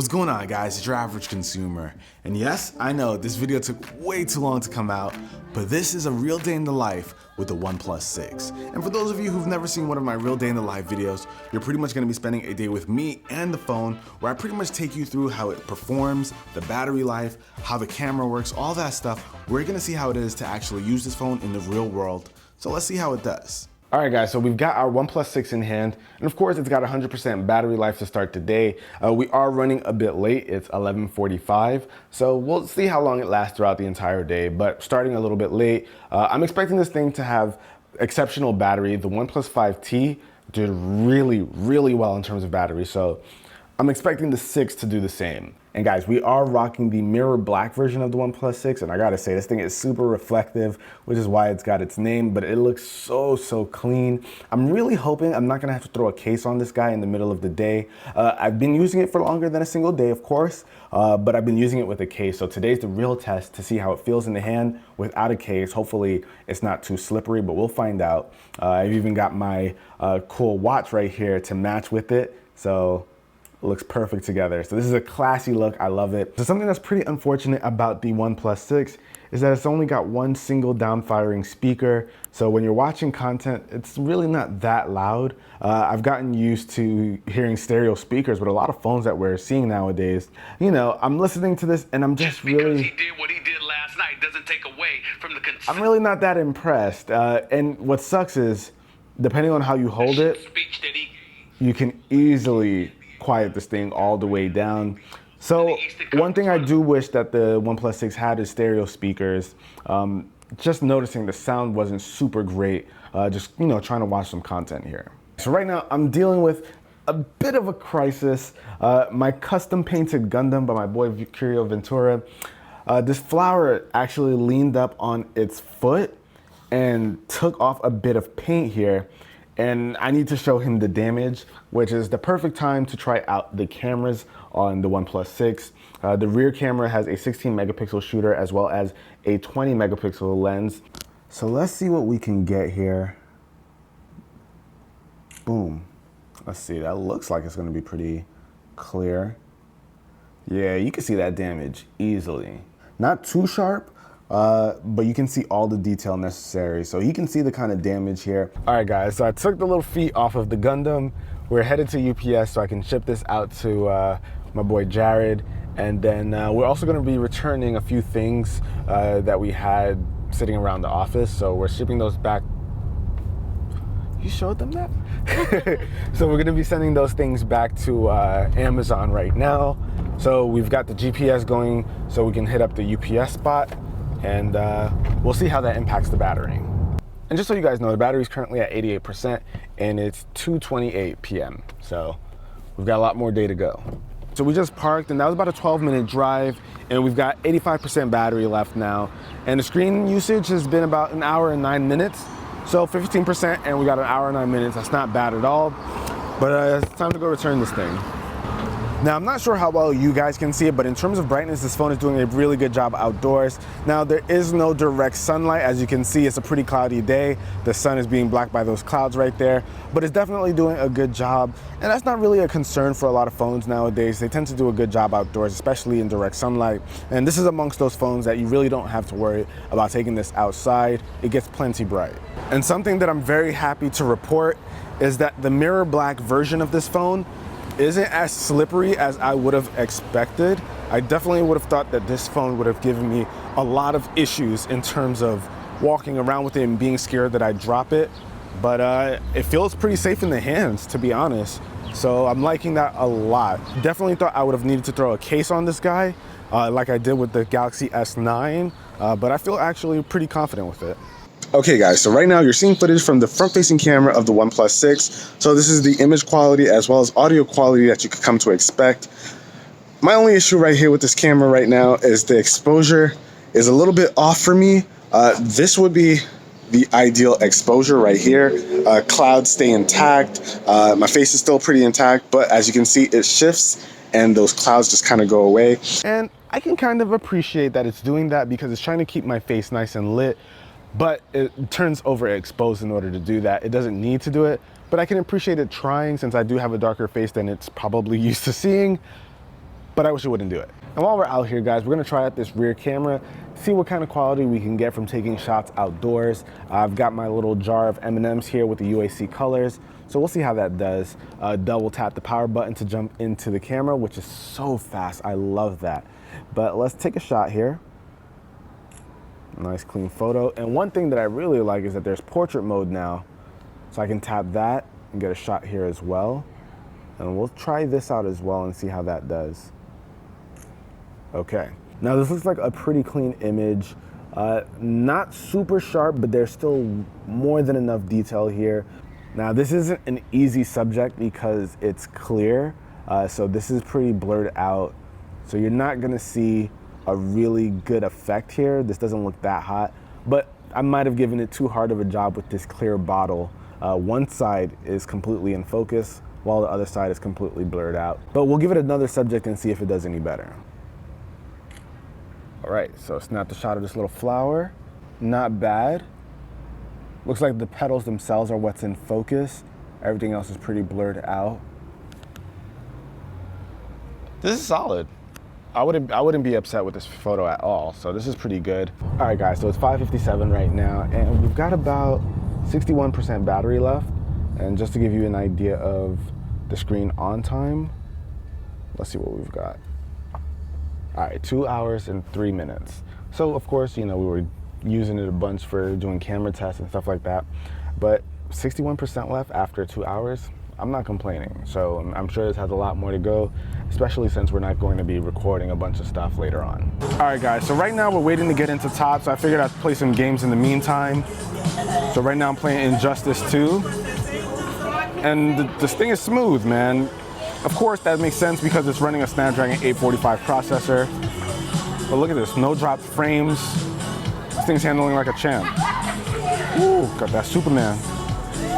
What's going on, guys? It's your average consumer. And yes, I know this video took way too long to come out, but this is a real day in the life with the OnePlus 6. And for those of you who've never seen one of my real day in the life videos, you're pretty much gonna be spending a day with me and the phone where I pretty much take you through how it performs, the battery life, how the camera works, all that stuff. We're gonna see how it is to actually use this phone in the real world. So let's see how it does. All right, guys, so we've got our OnePlus 6 in hand, and of course, it's got 100% battery life to start today. We are running a bit late. It's 11:45, so we'll see how long it lasts throughout the entire day, but starting a little bit late. I'm expecting this thing to have exceptional battery. The OnePlus 5T did really well in terms of battery, so I'm expecting the 6 to do the same. And guys, we are rocking the mirror black version of the OnePlus 6, and I gotta say, this thing is super reflective, which is why it's got its name, but it looks so clean. I'm really hoping I'm not gonna have to throw a case on this guy in the middle of the day. I've been using it for longer than a single day, of course, but I've been using it with a case, so today's the real test to see how it feels in the hand without a case. Hopefully, it's not too slippery, but we'll find out. I've even got my cool watch right here to match with it, so it looks perfect together. So this is a classy look, I love it. So something that's pretty unfortunate about the OnePlus 6 is that it's only got one single down-firing speaker. So when you're watching content, it's really not that loud. I've gotten used to hearing stereo speakers with a lot of phones that we're seeing nowadays. You know, I'm listening to this and I'm just because really... he did what he did last night doesn't take away from the I'm really not that impressed. And what sucks is, depending on how you hold it, you can easily quiet this thing all the way down. So one thing I do wish that the OnePlus 6 had is stereo speakers. Just noticing the sound wasn't super great, just, you know, trying to watch some content here. So right now I'm dealing with a bit of a crisis. My custom painted Gundam by my boy Curio Ventura, this flower actually leaned up on its foot and took off a bit of paint here. And I need to show him the damage, which is the perfect time to try out the cameras on the OnePlus 6. The rear camera has a 16 megapixel shooter as well as a 20 megapixel lens. So let's see what we can get here. Boom. Let's see, that looks like it's gonna be pretty clear. Yeah, you can see that damage easily. Not too sharp, but you can see all the detail necessary. So you can see the kind of damage here. All right, guys, so I took the little feet off of the Gundam. We're headed to UPS so I can ship this out to my boy Jared. And then we're also gonna be returning a few things that we had sitting around the office. So we're shipping those back. You showed them that? So we're gonna be sending those things back to Amazon right now. So we've got the GPS going so we can hit up the UPS spot, and we'll see how that impacts the battery. And just so you guys know, the battery is currently at 88% and it's 2:28 p.m. So we've got a lot more day to go. So we just parked and that was about a 12-minute drive, and we've got 85% battery left now. And the screen usage has been about an hour and 9 minutes. So 15% and we got an hour and 9 minutes. That's not bad at all, but it's time to go return this thing. Now, I'm not sure how well you guys can see it, but in terms of brightness, this phone is doing a really good job outdoors. Now, there is no direct sunlight. As you can see, it's a pretty cloudy day. The sun is being blocked by those clouds right there, but it's definitely doing a good job. And that's not really a concern for a lot of phones nowadays. They tend to do a good job outdoors, especially in direct sunlight. And this is amongst those phones that you really don't have to worry about taking this outside. It gets plenty bright. And something that I'm very happy to report is that the mirror black version of this phone isn't as slippery as I would have expected. I definitely would have thought that this phone would have given me a lot of issues in terms of walking around with it and being scared that I'd drop it. But it feels pretty safe in the hands, to be honest. So I'm liking that a lot. Definitely thought I would have needed to throw a case on this guy, like I did with the Galaxy S9, but I feel actually pretty confident with it. Okay guys, so right now you're seeing footage from the front-facing camera of the OnePlus 6. So this is the image quality as well as audio quality that you could come to expect. My only issue right here with this camera right now is the exposure is a little bit off for me. This would be the ideal exposure right here. Clouds stay intact. My face is still pretty intact, but as you can see, it shifts and those clouds just kind of go away. And I can kind of appreciate that it's doing that because it's trying to keep my face nice and lit. But it turns overexposed in order to do that. It doesn't need to do it, but I can appreciate it trying since I do have a darker face than it's probably used to seeing. but I wish it wouldn't do it. And while we're out here, guys, we're gonna try out this rear camera, see what kind of quality we can get from taking shots outdoors. I've got my little jar of M&Ms here with the UAC colors, so we'll see how that does. Double tap the power button to jump into the camera, which is so fast. I love that. But let's take a shot here. Nice clean photo. And one thing that I really like is that there's portrait mode now. So I can tap that and get a shot here as well. And we'll try this out as well and see how that does. Okay. Now this looks like a pretty clean image. Not super sharp, but there's still more than enough detail here. Now this isn't an easy subject because it's clear. So this is pretty blurred out. So you're not gonna see a really good effect here. This doesn't look that hot, but I might have given it too hard of a job with this clear bottle. One side is completely in focus while the other side is completely blurred out. But we'll give it another subject and see if it does any better. All right, so snap the shot of this little flower. Not bad. Looks like the petals themselves are what's in focus. Everything else is pretty blurred out. This is solid. I wouldn't be upset with this photo at all, so this is pretty good. All right, guys, so it's 5:57 right now, and we've got about 61% battery left. And just to give you an idea of the screen on time, let's see what we've got. All right, 2 hours and 3 minutes. So of course, you know, we were using it a bunch for doing camera tests and stuff like that, but 61% left after 2 hours. I'm not complaining. So I'm sure this has a lot more to go, especially since we're not going to be recording a bunch of stuff later on. All right, guys, so right now we're waiting to get into top, so I figured I'd play some games in the meantime. So right now I'm playing Injustice 2, and this thing is smooth, man. Of course, that makes sense because it's running a Snapdragon 845 processor. But look at this, no dropped frames. This thing's handling like a champ. Ooh, got that Superman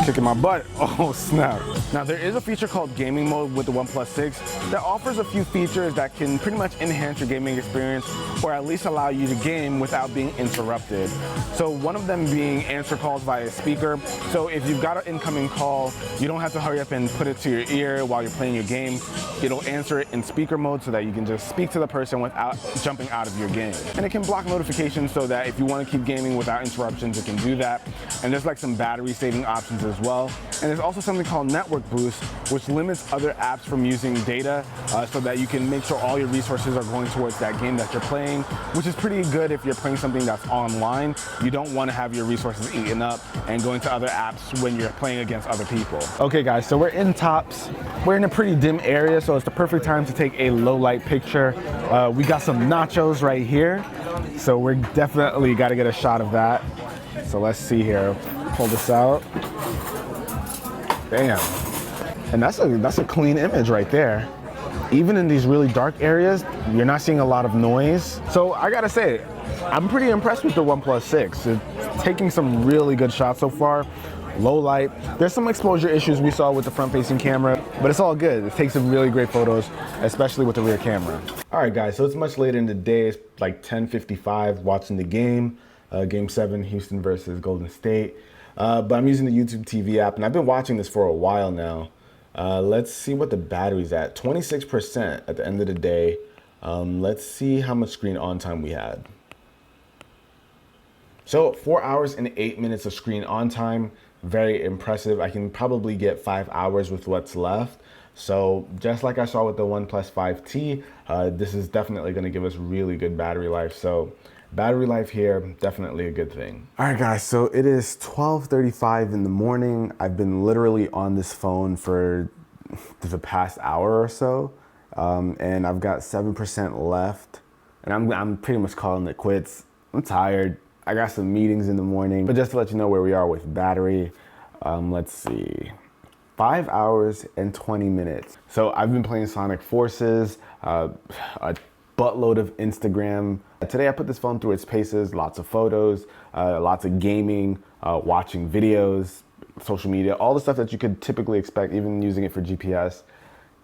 kicking my butt. Oh snap. Now there is a feature called gaming mode with the OnePlus 6 that offers a few features that can pretty much enhance your gaming experience, or at least allow you to game without being interrupted. So one of them being answer calls via speaker. So if you've got an incoming call, you don't have to hurry up and put it to your ear while you're playing your game. It'll answer it in speaker mode so that you can just speak to the person without jumping out of your game. And it can block notifications so that if you want to keep gaming without interruptions, it can do that. And there's like some battery saving options as well. And there's also something called Network Boost, which limits other apps from using data so that you can make sure all your resources are going towards that game that you're playing, which is pretty good if you're playing something that's online. You don't want to have your resources eaten up and going to other apps when you're playing against other people. Okay guys, so we're in Tops. We're in a pretty dim area, so it's the perfect time to take a low light picture. We got some nachos right here, so we're definitely got to get a shot of that. So let's see here, pull this out. Damn. And that's a clean image right there. Even in these really dark areas, you're not seeing a lot of noise. So I gotta say, I'm pretty impressed with the OnePlus 6. It's taking some really good shots so far. Low light. There's some exposure issues we saw with the front-facing camera, but it's all good. It takes some really great photos, especially with the rear camera. All right, guys, so it's much later in the day. It's like 10:55, watching the game. Game 7, Houston versus Golden State. But I'm using the YouTube TV app, and I've been watching this for a while now. Let's see what the battery's at. 26% at the end of the day. Let's see how much screen on time we had. So 4 hours and 8 minutes of screen on time. Very impressive. I can probably get 5 hours with what's left. So just like I saw with the OnePlus 5T, this is definitely going to give us really good battery life. So battery life here, definitely a good thing. All right, guys, so it is 12:35 in the morning. I've been literally on this phone for the past hour or so, and I've got 7% left, and I'm pretty much calling it quits. I'm tired. I got some meetings in the morning, but just to let you know where we are with battery, let's see. 5 hours and 20 minutes. So I've been playing Sonic Forces, a buttload of Instagram. Today I put this phone through its paces, lots of photos, lots of gaming, watching videos, social media, all the stuff that you could typically expect, even using it for GPS.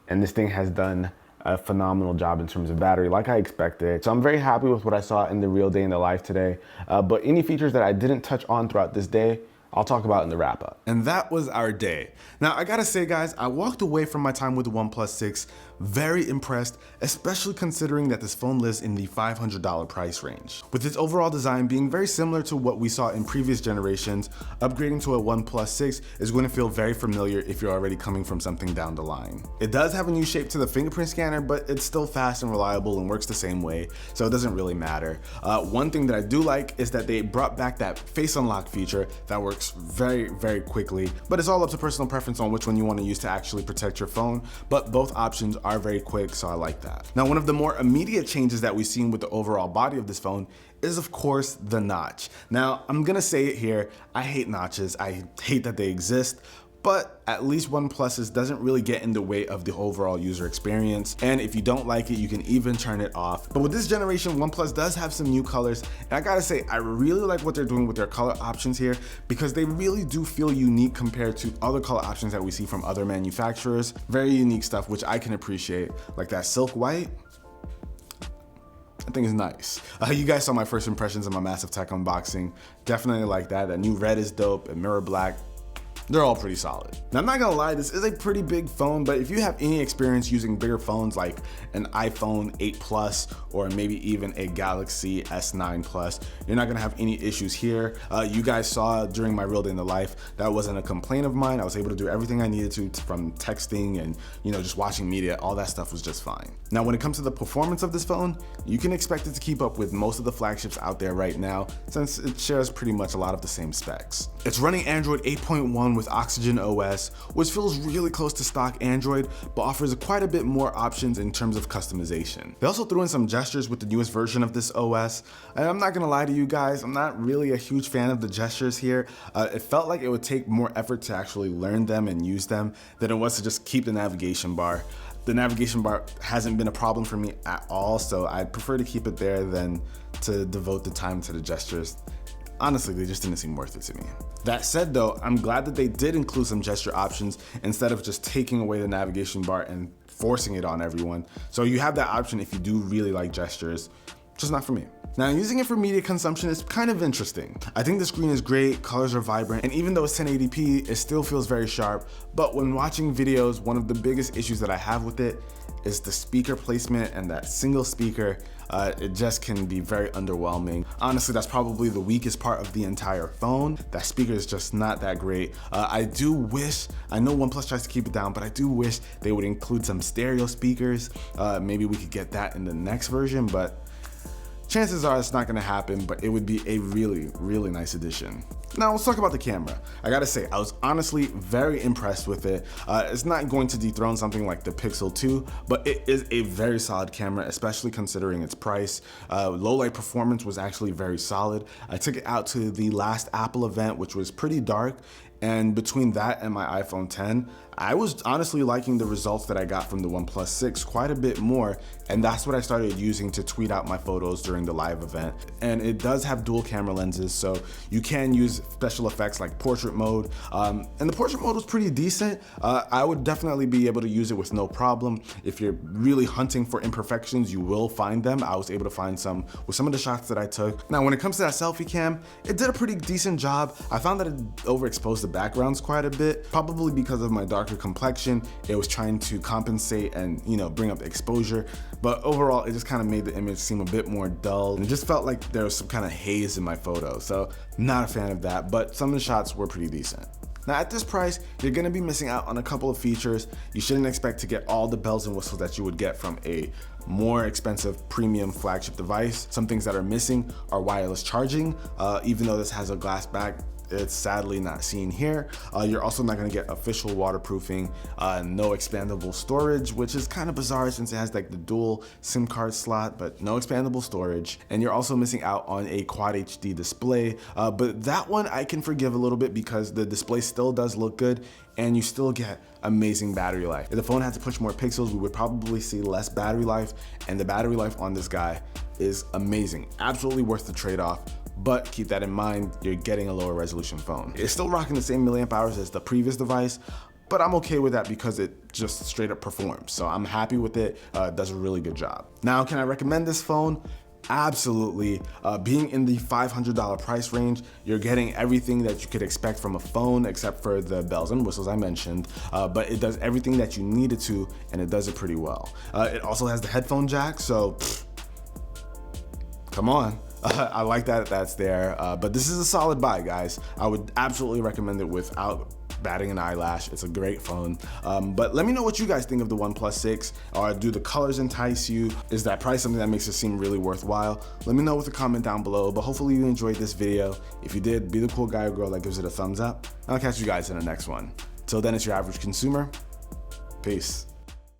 And this thing has done a phenomenal job in terms of battery, like I expected. So I'm very happy with what I saw in the real day in the life today. But any features that I didn't touch on throughout this day, I'll talk about in the wrap up. And that was our day. Now, I gotta say, guys, I walked away from my time with the OnePlus 6 very impressed, especially considering that this phone lives in the $500 price range. With its overall design being very similar to what we saw in previous generations, upgrading to a OnePlus 6 is going to feel very familiar if you're already coming from something down the line. It does have a new shape to the fingerprint scanner, but it's still fast and reliable and works the same way, so it doesn't really matter. One thing that I do like is that they brought back that face unlock feature that works very, very quickly, but it's all up to personal preference on which one you want to use to actually protect your phone, but both options are very quick, so I like that. Now, one of the more immediate changes that we've seen with the overall body of this phone is, of course, the notch. Now, I'm gonna say it here, I hate notches, I hate that they exist, but at least OnePlus's doesn't really get in the way of the overall user experience. And if you don't like it, you can even turn it off. But with this generation, OnePlus does have some new colors. And I gotta say, I really like what they're doing with their color options here because they really do feel unique compared to other color options that we see from other manufacturers. Very unique stuff, which I can appreciate, like that silk white. I think it's nice. You guys saw my first impressions of my Massive Tech unboxing. Definitely like that. That new red is dope and mirror black. They're all pretty solid. Now, I'm not gonna lie, this is a pretty big phone, but if you have any experience using bigger phones like an iPhone 8 Plus or maybe even a Galaxy S9 Plus, you're not gonna have any issues here. You guys saw during my real day in the life, that wasn't a complaint of mine. I was able to do everything I needed to from texting and just watching media. All that stuff was just fine. Now, when it comes to the performance of this phone, you can expect it to keep up with most of the flagships out there right now, since it shares pretty much a lot of the same specs. It's running Android 8.1 with Oxygen OS, which feels really close to stock Android, but offers quite a bit more options in terms of customization. They also threw in some gestures with the newest version of this OS, and I'm not gonna lie to you guys, I'm not really a huge fan of the gestures here. It felt like it would take more effort to actually learn them and use them than it was to just keep the navigation bar. The navigation bar hasn't been a problem for me at all, so I'd prefer to keep it there than to devote the time to the gestures. Honestly, they just didn't seem worth it to me. That said though, I'm glad that they did include some gesture options instead of just taking away the navigation bar and forcing it on everyone. So you have that option if you do really like gestures, just not for me. Now, using it for media consumption is kind of interesting. I think the screen is great, colors are vibrant, and even though it's 1080p, it still feels very sharp. But when watching videos, one of the biggest issues that I have with it is the speaker placement and that single speaker. It just can be very underwhelming. Honestly, that's probably the weakest part of the entire phone. That speaker is just not that great. I do wish, I know OnePlus tries to keep it down, but I do wish they would include some stereo speakers. Maybe we could get that in the next version, but chances are it's not gonna happen, but it would be a really, really nice addition. Now let's talk about the camera. I gotta say, I was honestly very impressed with it. It's not going to dethrone something like the Pixel 2, but it is a very solid camera, especially considering its price. Low light performance was actually very solid. I took it out to the last Apple event, which was pretty dark, and between that and my iPhone 10, I was honestly liking the results that I got from the OnePlus 6 quite a bit more, and that's what I started using to tweet out my photos during the live event. And it does have dual camera lenses, so you can use special effects like portrait mode, and the portrait mode was pretty decent. I would definitely be able to use it with no problem. If you're really hunting for imperfections, you will find them. I was able to find some with some of the shots that I took. Now, when it comes to that selfie cam, it did a pretty decent job. I found that it overexposed the backgrounds quite a bit, probably because of my darker complexion. It was trying to compensate and bring up exposure, but overall it just kind of made the image seem a bit more dull, and it just felt like there was some kind of haze in my photo, so not a fan of that, but some of the shots were pretty decent. Now, at this price, you're gonna be missing out on a couple of features. You shouldn't expect to get all the bells and whistles that you would get from a more expensive premium flagship device. Some things that are missing are wireless charging. Even though this has a glass back, it's sadly not seen here. You're also not gonna get official waterproofing, no expandable storage, which is kind of bizarre since it has like the dual SIM card slot, but no expandable storage. And you're also missing out on a Quad HD display, but that one I can forgive a little bit because the display still does look good and you still get amazing battery life. If the phone had to push more pixels, we would probably see less battery life, and the battery life on this guy is amazing. Absolutely worth the trade-off. But keep that in mind, you're getting a lower resolution phone. It's still rocking the same milliamp hours as the previous device, but I'm okay with that because it just straight up performs. So I'm happy with it, does a really good job. Now, can I recommend this phone? absolutely. Being in the $500 price range, you're getting everything that you could expect from a phone except for the bells and whistles I mentioned, but it does everything that you need it to, and it does it pretty well. It also has the headphone jack, so come on. I like that that's there, but this is a solid buy, guys. I would absolutely recommend it without batting an eyelash. It's a great phone, but let me know what you guys think of the OnePlus 6. Or do the colors entice you? Is that price something that makes it seem really worthwhile? Let me know with a comment down below, but hopefully you enjoyed this video. If you did, be the cool guy or girl that gives it a thumbs up. I'll catch you guys in the next one. Till then, it's your average consumer. Peace.